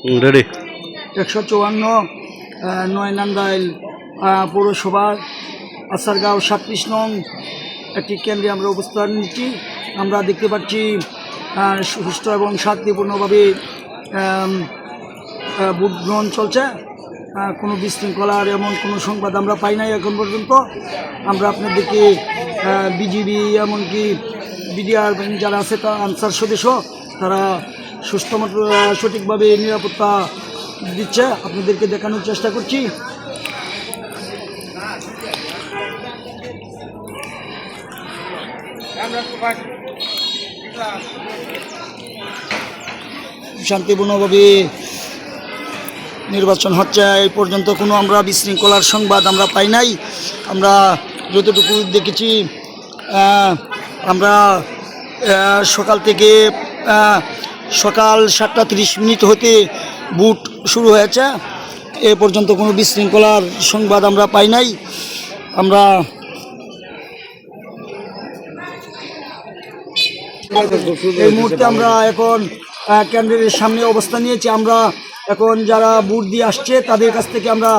Ready 154 নয় নান্দাইল পৌরসভার আসারগাঁও 37 নং একটি কেন্দ্রে আমরা অবস্থান নিচ্ছি। আমরা দেখতে পাচ্ছি সুষ্ঠু এবং শান্তিপূর্ণভাবে ভোট গ্রহণ চলছে। কোনো বিশৃঙ্খলার এমন কোনো সংবাদ আমরা পাই নাই এখন পর্যন্ত। আমরা আপনাদেরকে বিজিবি এমনকি বিডিআর বাহিনী যারা আছে তা আনসার সদস্য তারা সঠিকভাবে নিরাপত্তা দিচ্ছে, আপনাদেরকে দেখানোর চেষ্টা করছি। শান্তিপূর্ণভাবে নির্বাচন হচ্ছে, এই পর্যন্ত কোনো আমরা বিশৃঙ্খলার সংবাদ আমরা পাই নাই। আমরা যতটুকু দেখেছি আমরা সকাল থেকে সকাল 7:30 হতে ভোট শুরু হয়েছে, এ পর্যন্ত কোনো বিশৃঙ্খলার সংবাদ আমরা পাই নাই। আমরা এই মুহূর্তে আমরা এখন কেন্দ্রের সামনে অবস্থান নিয়েছি। আমরা এখন যারা ভোট দিয়ে আসছে তাদের কাছ থেকে আমরা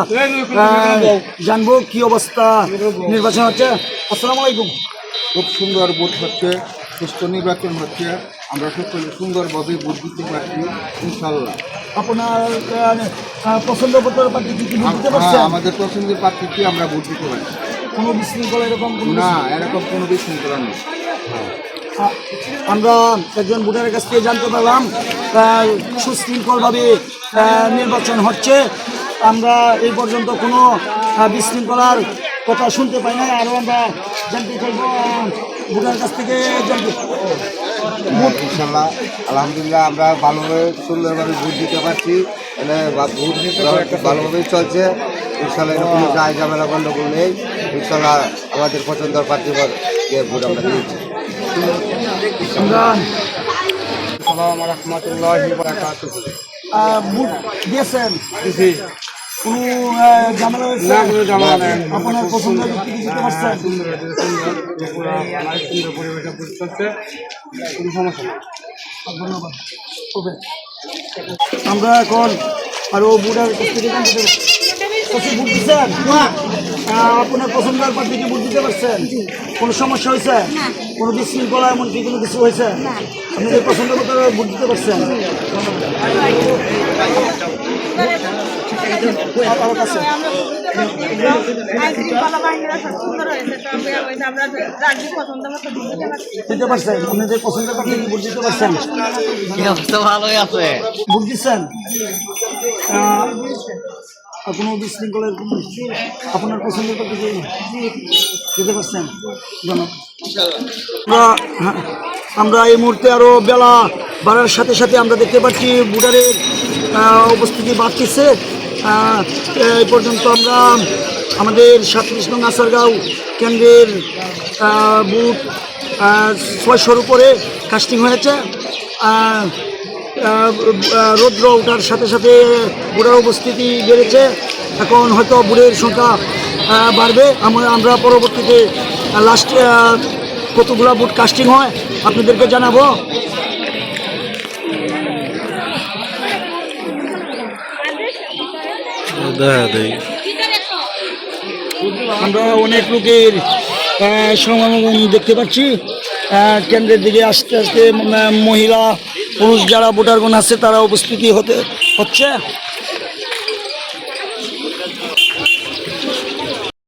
জানবো কি অবস্থা নির্বাচন হচ্ছে। আসসালামু আলাইকুম। খুব সুন্দর ভোট হচ্ছে, সুষ্ঠু নির্বাচন হচ্ছে, আমরা সকলে সুন্দরভাবে ভোট দিতে পারছি ইনশাল্লাহ। আপনার পছন্দ প্রার্থী কি ভোট দিতে পারছেন? আমাদের পছন্দের প্রার্থীকে আমরা ভোট দিতে পারছি। কোনো বিশৃঙ্খলা এরকম না, এরকম কোনো বিশৃঙ্খলা নেই। আমরা একজন ভোটারের কাছ থেকে জানতে পারলাম সুশৃঙ্খলভাবে নির্বাচন হচ্ছে। আমরা এই পর্যন্ত কোনো বিশৃঙ্খলার কথা শুনতে পাই না। আরও আমরা জানতে চাইব ভোটারের কাছ থেকে ইনশাল্লাহ আলহামদুলিল্লাহ আমরা ভালোভাবে সুন্দরভাবে ভোট দিতে পারছি, ভোট ভালোভাবেই চলছে ইনশাল্লাহ। এরকম যায় ঝামেলা গণ্ডগোল নেই ইনশাল্লাহ। আমাদের পছন্দের প্রার্থী ভোট আমরা দিয়েছি। ভোট দিয়েছেন, কোনো ঝামেলা হয়েছে? আপনার পছন্দের ব্যক্তি কি দিতে পারছেন? ধন্যবাদ। ওকে, আমরা এখন আরও ভোটার কাছ থেকে জানতে পারি। ভোট দিচ্ছেন? আপনার পছন্দের প্রার্থীকে ভোট দিতে পারছেন? কোনো সমস্যা হয়েছে? কোনো বিশৃঙ্খলা এমনকি কোনো কিছু হয়েছে? আপনাদের পছন্দের মতো ভোট দিতে পারছেন? দিতে পারছেন? আপনাদের পছন্দের প্রার্থীকে ভোট দিতে পারছেন? ভালোই আছে। ভোট দিচ্ছেন? কোনো বিশৃঙ্খলার আপনার পছন্দের প্রার্থীকে দিতে পারছেন? আমরা এই মুহূর্তে আরও বেলা বাড়ার সাথে সাথে আমরা দেখতে পাচ্ছি ভোটারের উপস্থিতি বাড়তেছে। এই পর্যন্ত আমরা আমাদের 37 নং আসারগাঁও কেন্দ্রের বুথ 600-র উপরে কাস্টিং হয়েছে। রৌদ্র ওঠার সাথে সাথে ভোটার উপস্থিতি বেড়েছে। এখন হয়তো ভোটের সংখ্যা বাড়বে। আমরা পরবর্তীতে লাস্ট কতগুলো ভোট কাস্টিং হয় আপনাদেরকে জানাবো। আমরা অনেক লোকের সমাগম দেখতে পাচ্ছি কেন্দ্রের দিকে। আস্তে আস্তে মহিলা পুরুষ যারা ভোটারগণ আছে তারা উপস্থিতি হচ্ছে।